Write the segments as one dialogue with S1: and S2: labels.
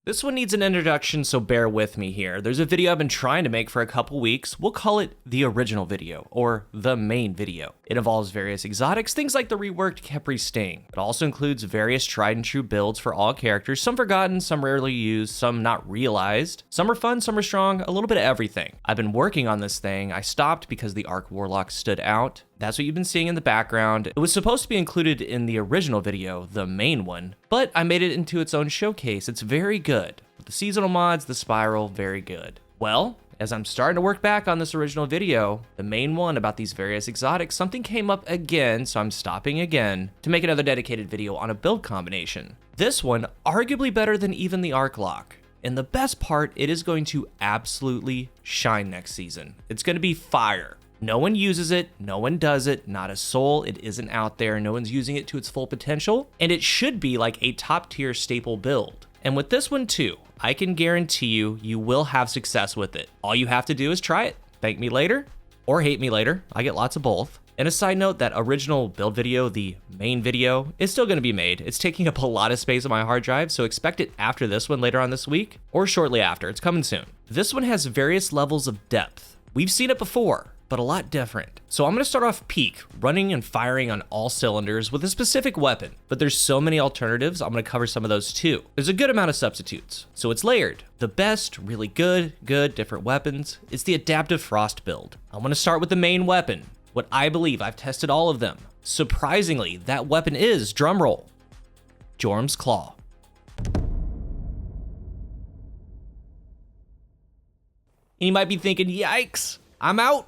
S1: This one needs an introduction, so bear with me here. There's a video I've been trying to make for a couple weeks. We'll call it the original video, or the main video. It involves various exotics, things like the reworked Capri Sting. It also includes various tried and true builds for all characters, some forgotten, some rarely used, some not realized. Some are fun, some are strong, a little bit of everything. I've been working on this thing. I stopped because the Arc Warlock stood out. That's what you've been seeing in the background. It was supposed to be included in the original video, the main one, but I made it into its own showcase. It's very good. With the seasonal mods, the spiral, very good. Well, as I'm starting to work back on this original video, the main one about these various exotics, something came up again, so I'm stopping again to make another dedicated video on a build combination. This one, arguably better than even the Arc Lock. And the best part, it is going to absolutely shine next season. It's going to be fire. No one uses it, no one does it, not a soul, it isn't out there, no one's using it to its full potential, and it should be like a top tier staple build. And with this one too, I can guarantee you, you will have success with it. All you have to do is try it. Thank me later, or hate me later, I get lots of both. And a side note, that original build video, the main video, is still gonna be made. It's taking up a lot of space on my hard drive, so expect it after this one later on this week, or shortly after, it's coming soon. This one has various levels of depth. We've seen it before, but a lot different. So I'm gonna start off peak, running and firing on all cylinders with a specific weapon, but there's so many alternatives, I'm gonna cover some of those too. There's a good amount of substitutes, so it's layered. The best, really good, different weapons. It's the adaptive frost build. I'm gonna start with the main weapon, what I believe, I've tested all of them. Surprisingly, that weapon is, drumroll, Jorm's Claw. And you might be thinking, yikes, I'm out.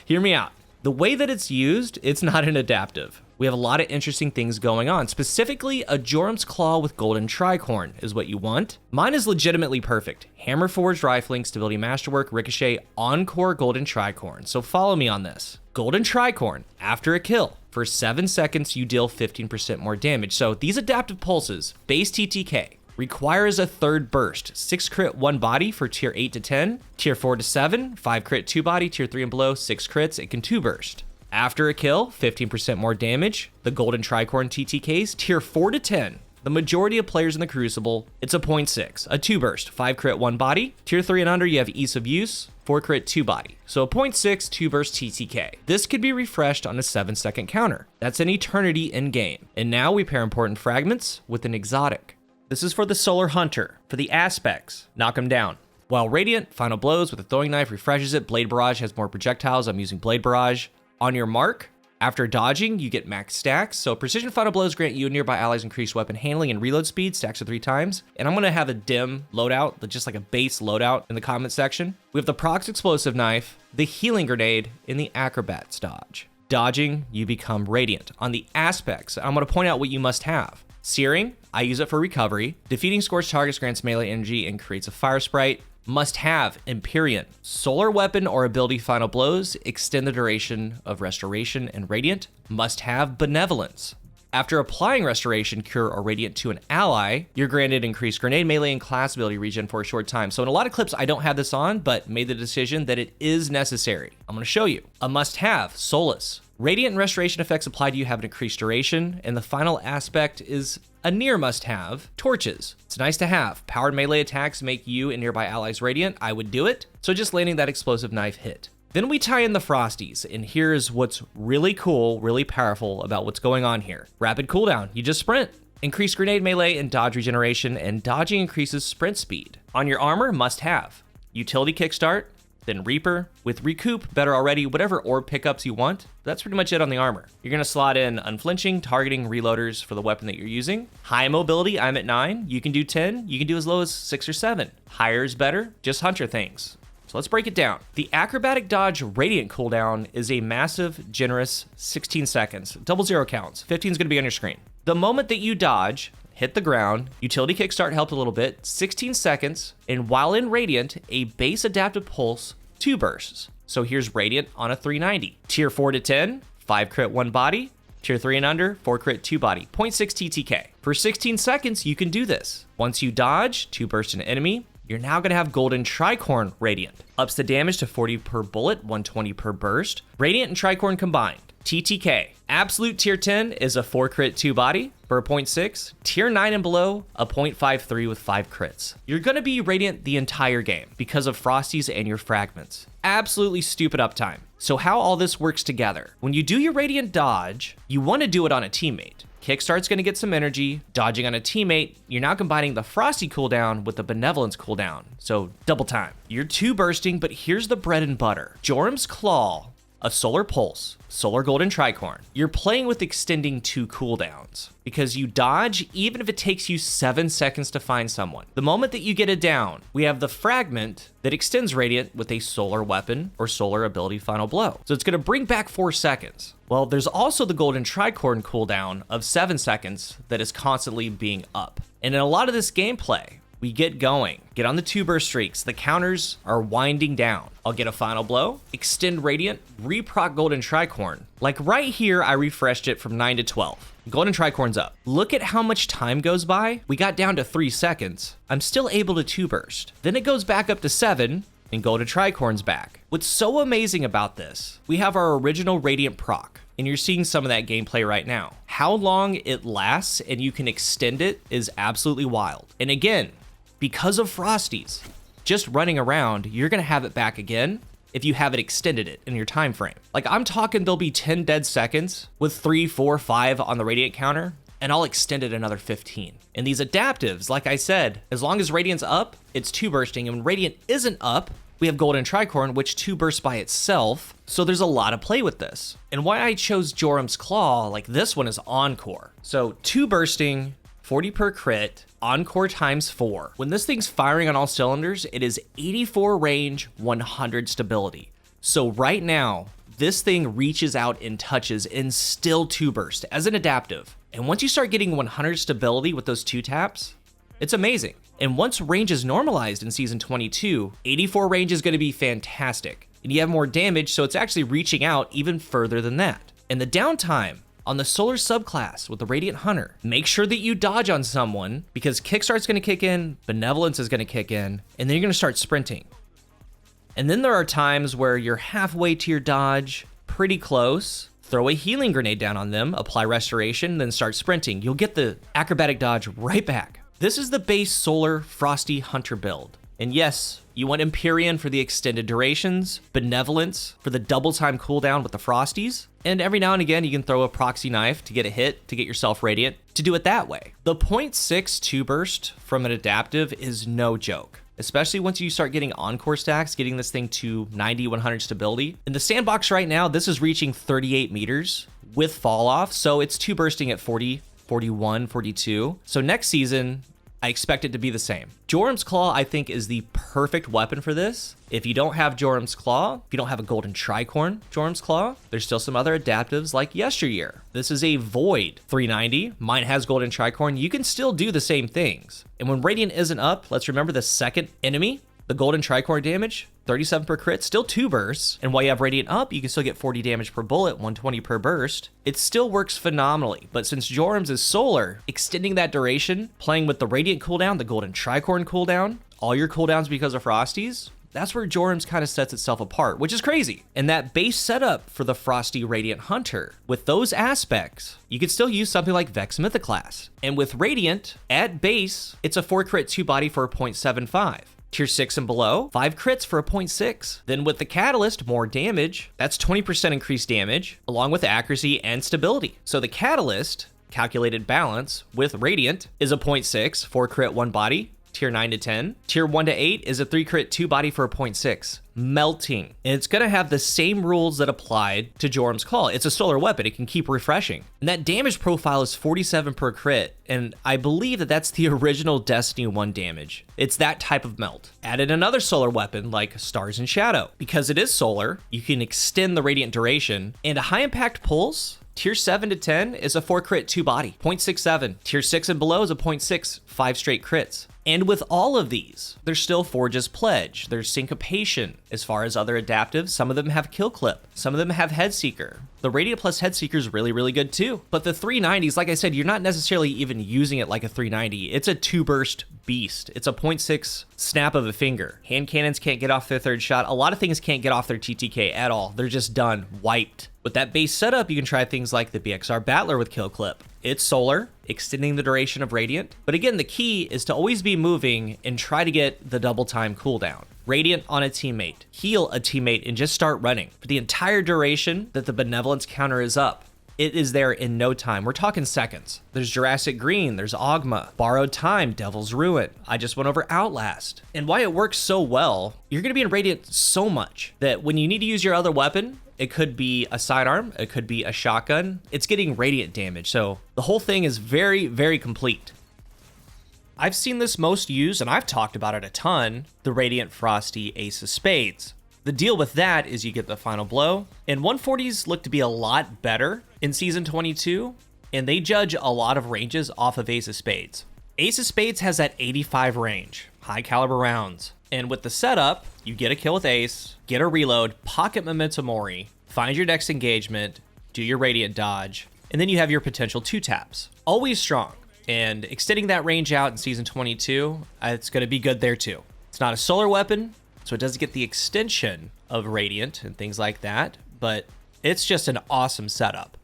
S1: Hear me out. The way that it's used, it's not an adaptive. We have a lot of interesting things going on. Specifically, a Jorm's Claw with golden tricorn is what you want. Mine is legitimately perfect. Hammer forged rifling, stability masterwork, ricochet, encore golden tricorn. So follow me on this. Golden tricorn, after a kill, for 7 seconds you deal 15% more damage. So these adaptive pulses, base TTK, requires a third burst, 6 crit 1 body for tier 8 to 10, tier 4 to 7, 5 crit 2 body, tier 3 and below, 6 crits, it can 2 burst. After a kill, 15% more damage, the golden tricorn TTKs, tier 4 to 10. The majority of players in the Crucible, it's a 0.6, a 2 burst, 5 crit 1 body, tier 3 and under you have ease of use, 4 crit 2 body. So a 0.6, 2 burst TTK. This could be refreshed on a 7-second counter. That's an eternity in game. And now we pair important fragments with an exotic. This is for the Solar Hunter, for the aspects, knock him down. While Radiant, final blows with a throwing knife refreshes it, Blade Barrage has more projectiles, I'm using Blade Barrage. On your mark, after dodging, you get max stacks, so precision final blows grant you and nearby allies increased weapon handling and reload speed, stacks of 3 times. And I'm gonna have a dim loadout, just like a base loadout in the comment section. We have the Prox Explosive Knife, the Healing Grenade, and the Acrobat's Dodge. Dodging, you become Radiant. On the aspects, I'm gonna point out what you must have. Searing, I use it for recovery. Defeating scorched targets grants melee energy and creates a fire sprite. Must have Empyrean. Solar weapon or ability final blows extend the duration of restoration and radiant. Must have Benevolence. After applying restoration, cure, or radiant to an ally, you're granted increased grenade melee and class ability regen for a short time. So in a lot of clips, I don't have this on, but made the decision that it is necessary. I'm gonna show you. A must have, Solace. Radiant and restoration effects applied to you have an increased duration, and the final aspect is a near must-have, Torches. It's nice to have. Powered melee attacks make you and nearby allies radiant. I would do it. So just landing that explosive knife hit. Then we tie in the Frosties, and here's what's really cool, really powerful about what's going on here. Rapid cooldown, you just sprint. Increased grenade melee and dodge regeneration, and dodging increases sprint speed. On your armor, must have. Utility kickstart, then Reaper, with Recoup, better already, whatever orb pickups you want. That's pretty much it on the armor. You're gonna slot in Unflinching, Targeting, Reloaders for the weapon that you're using. High mobility, I'm at 9. You can do 10, you can do as low as 6 or 7. Higher is better, just hunter things. So let's break it down. The Acrobatic Dodge Radiant cooldown is a massive, generous 16 seconds. 00 counts, 15 is gonna be on your screen. The moment that you dodge, hit the ground, utility kickstart helped a little bit, 16 seconds, and while in Radiant, a base adaptive pulse, 2 bursts. So here's Radiant on a 390. Tier 4 to 10, 5 crit 1 body. Tier 3 and under, 4 crit 2 body, 0.6 TTK. For 16 seconds, you can do this. Once you dodge, 2 burst an enemy, you're now gonna have Golden Tricorn Radiant. Ups the damage to 40 per bullet, 120 per burst. Radiant and Tricorn combined. TTK. Absolute tier 10 is a 4 crit 2 body. for a 0.6. Tier 9 and below, a 0.53 with 5 crits. You're gonna be Radiant the entire game because of Frosties and your fragments. Absolutely stupid uptime. So how all this works together. When you do your Radiant dodge, you wanna do it on a teammate. Kickstart's gonna get some energy. Dodging on a teammate, you're now combining the Frosty cooldown with the Benevolence cooldown. So double time. You're 2 bursting, but here's the bread and butter. Jorum's Claw, a Solar Pulse, Solar Golden Tricorn. You're playing with extending 2 cooldowns because you dodge even if it takes you 7 seconds to find someone. The moment that you get it down, we have the fragment that extends Radiant with a solar weapon or solar ability Final Blow. So it's gonna bring back 4 seconds. Well, there's also the Golden Tricorn cooldown of 7 seconds that is constantly being up. And in a lot of this gameplay, we get going, get on the 2 burst streaks, the counters are winding down. I'll get a Final Blow, extend Radiant, reproc Golden Tricorn. Like right here, I refreshed it from 9 to 12. Golden Tricorn's up. Look at how much time goes by. We got down to 3 seconds. I'm still able to 2 burst. Then it goes back up to 7, and Golden Tricorn's back. What's so amazing about this, we have our original Radiant proc, and you're seeing some of that gameplay right now. How long it lasts and you can extend it is absolutely wild. And again, because of Frosties, just running around, you're gonna have it back again if you haven't extended it in your time frame. Like I'm talking there'll be 10 dead seconds with 3, 4, 5 on the Radiant counter, and I'll extend it another 15. And these adaptives, like I said, as long as Radiant's up, it's 2 bursting, and when Radiant isn't up, we have Golden Tricorn, which 2 bursts by itself, so there's a lot of play with this. And why I chose Jorum's Claw, like this one is Encore. So 2 bursting, 40 per crit, Encore times 4. When this thing's firing on all cylinders, it is 84 range, 100 stability. So right now, this thing reaches out and touches and still 2 burst as an adaptive. And once you start getting 100 stability with those 2 taps, it's amazing. And once range is normalized in Season 22, 84 range is gonna be fantastic. And you have more damage, so it's actually reaching out even further than that. And the downtime on the Solar subclass with the Radiant Hunter, make sure that you dodge on someone because Kickstart's gonna kick in, Benevolence is gonna kick in, and then you're gonna start sprinting. And then there are times where you're halfway to your dodge, pretty close, throw a healing grenade down on them, apply restoration, then start sprinting. You'll get the acrobatic dodge right back. This is the base Solar Frosty Hunter build. And yes, you want Empyrean for the extended durations, Benevolence for the double time cooldown with the Frosties, and every now and again you can throw a proxy knife to get a hit to get yourself Radiant, to do it that way. The 0.6 2 burst from an adaptive is no joke, especially once you start getting Encore stacks, getting this thing to 90, 100 stability. In the sandbox right now, this is reaching 38 meters with fall off, so it's 2 bursting at 40, 41, 42. So next season, I expect it to be the same. Jorum's Claw, I think, is the perfect weapon for this. If you don't have Jorum's Claw, if you don't have a Golden Tricorn Jorum's Claw, there's still some other adaptives like Yesteryear. This is a Void 390. Mine has Golden Tricorn. You can still do the same things. And when Radiant isn't up, let's remember the second enemy, the Golden Tricorn damage, 37 per crit, still 2 bursts. And while you have Radiant up, you can still get 40 damage per bullet, 120 per burst. It still works phenomenally. But since Jorum's is solar, extending that duration, playing with the Radiant cooldown, the Golden Tricorn cooldown, all your cooldowns because of Frosties, that's where Jorum's kind of sets itself apart, which is crazy. And that base setup for the Frosty Radiant Hunter, with those aspects, you could still use something like Vex Mythoclast. And with Radiant, at base, it's a 4 crit 2 body for a 0.75. Tier 6 and below, 5 crits for a 0.6. Then with the Catalyst, more damage. That's 20% increased damage, along with accuracy and stability. So the Catalyst, calculated balance, with Radiant, is a 0.6, 4 crit 1 body, tier 9 to 10. Tier 1 to 8 is a 3 crit 2 body for a 0.6. Melting. And it's gonna have the same rules that applied to Jorum's Claw. It's a solar weapon, it can keep refreshing. And that damage profile is 47 per crit, and I believe that that's the original Destiny 1 damage. It's that type of melt. Added another solar weapon like Stars and Shadow. Because it is solar, you can extend the radiant duration, and a high impact pulse, tier 7 to 10 is a 4 crit 2 body, 0.67. Tier 6 and below is a 0.6, 5 straight crits. And with all of these, there's still Forge's Pledge, there's Syncopation. As far as other adaptives, some of them have Kill Clip, some of them have Headseeker. The Radiant plus Headseeker is really, really good too. But the 390s, like I said, you're not necessarily even using it like a 390. It's a 2 burst beast. It's a 0.6 snap of a finger. Hand cannons can't get off their third shot. A lot of things can't get off their TTK at all. They're just done, wiped. With that base setup, you can try things like the BXR Battler with Kill Clip. It's solar, extending the duration of Radiant. But again, the key is to always be moving and try to get the double time cooldown. Radiant on a teammate, heal a teammate, and just start running for the entire duration that the benevolence counter is up. It is there in no time. We're talking seconds. There's Jurassic Green, there's Ogma, Borrowed Time, Devil's Ruin. I just went over Outlast. And why it works so well, you're gonna be in Radiant so much that when you need to use your other weapon, it could be a sidearm, it could be a shotgun, it's getting Radiant damage. So the whole thing is very, very complete. I've seen this most used, and I've talked about it a ton, the Radiant Frosty Ace of Spades. The deal with that is you get the final blow, and 140s look to be a lot better in Season 22, and they judge a lot of ranges off of Ace of Spades. Ace of Spades has that 85 range, high caliber rounds, and with the setup, you get a kill with Ace, get a reload, pocket Memento Mori, find your next engagement, do your Radiant dodge, and then you have your potential 2-taps. Always strong. And extending that range out in Season 22, it's going to be good there too. It's not a solar weapon, so it doesn't get the extension of Radiant and things like that, but it's just an awesome setup.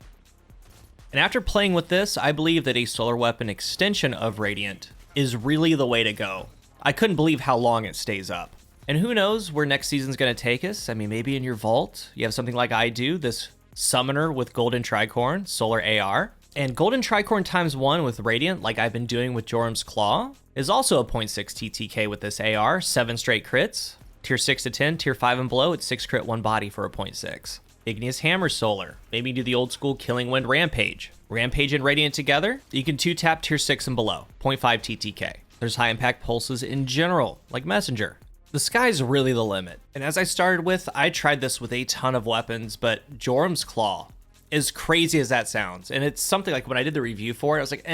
S1: And after playing with this, I believe that a solar weapon extension of Radiant is really the way to go. I couldn't believe how long it stays up. And who knows where next season's going to take us? I mean, maybe in your vault, you have something like I do, this Summoner with Golden Tricorn, Solar AR. And Golden Tricorn ×1 with Radiant, like I've been doing with Jorum's Claw, is also a 0.6 TTK with this AR, 7 straight crits. Tier 6 to 10, tier 5 and below, it's 6 crit, 1 body for a 0.6. Igneous Hammer Solar, maybe do the old school Killing Wind Rampage. Rampage and Radiant together, you can 2-tap tier 6 and below, 0.5 TTK. There's high impact pulses in general, like Messenger. The sky's really the limit. And as I started with, I tried this with a ton of weapons, but Jorum's Claw, as crazy as that sounds, and it's something like when I did the review for it, I was like,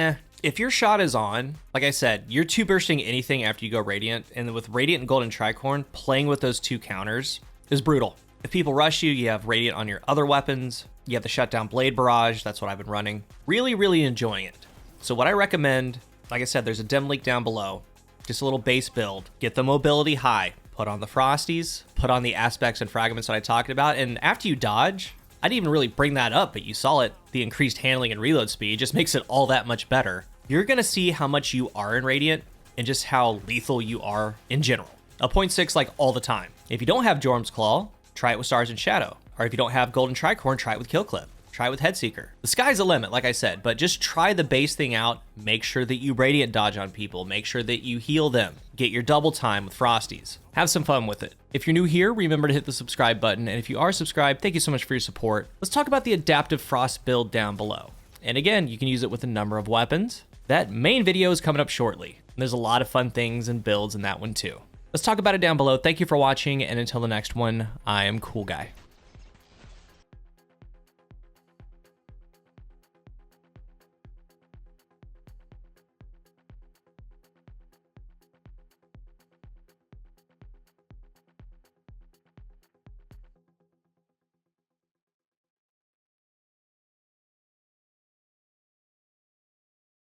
S1: if your shot is on, like I said, you're 2-bursting anything after you go Radiant, and with Radiant and Golden Tricorn, playing with those 2 counters is brutal. If people rush you, you have Radiant on your other weapons, you have the Shutdown Blade Barrage, that's what I've been running. Really, really enjoying it. So what I recommend, like I said, there's a dim link down below, just a little base build, get the mobility high, put on the Frosties, put on the aspects and fragments that I talked about, and after you dodge, I didn't even really bring that up, but you saw it, the increased handling and reload speed just makes it all that much better. You're gonna see how much you are in Radiant and just how lethal you are in general. A 0.6 like all the time. If you don't have Jorum's Claw, try it with Stars and Shadow. Or if you don't have Golden Tricorn, try it with Kill Clip. Try it with Headseeker. The sky's the limit, like I said, but just try the base thing out. Make sure that you Radiant dodge on people. Make sure that you heal them. Get your double time with Frosties. Have some fun with it. If you're new here, remember to hit the subscribe button. And if you are subscribed, thank you so much for your support. Let's talk about the Adaptive Frost build down below. And again, you can use it with a number of weapons. That main video is coming up shortly. And there's a lot of fun things and builds in that one too. Let's talk about it down below. Thank you for watching, and until the next one, I am CoolGuy.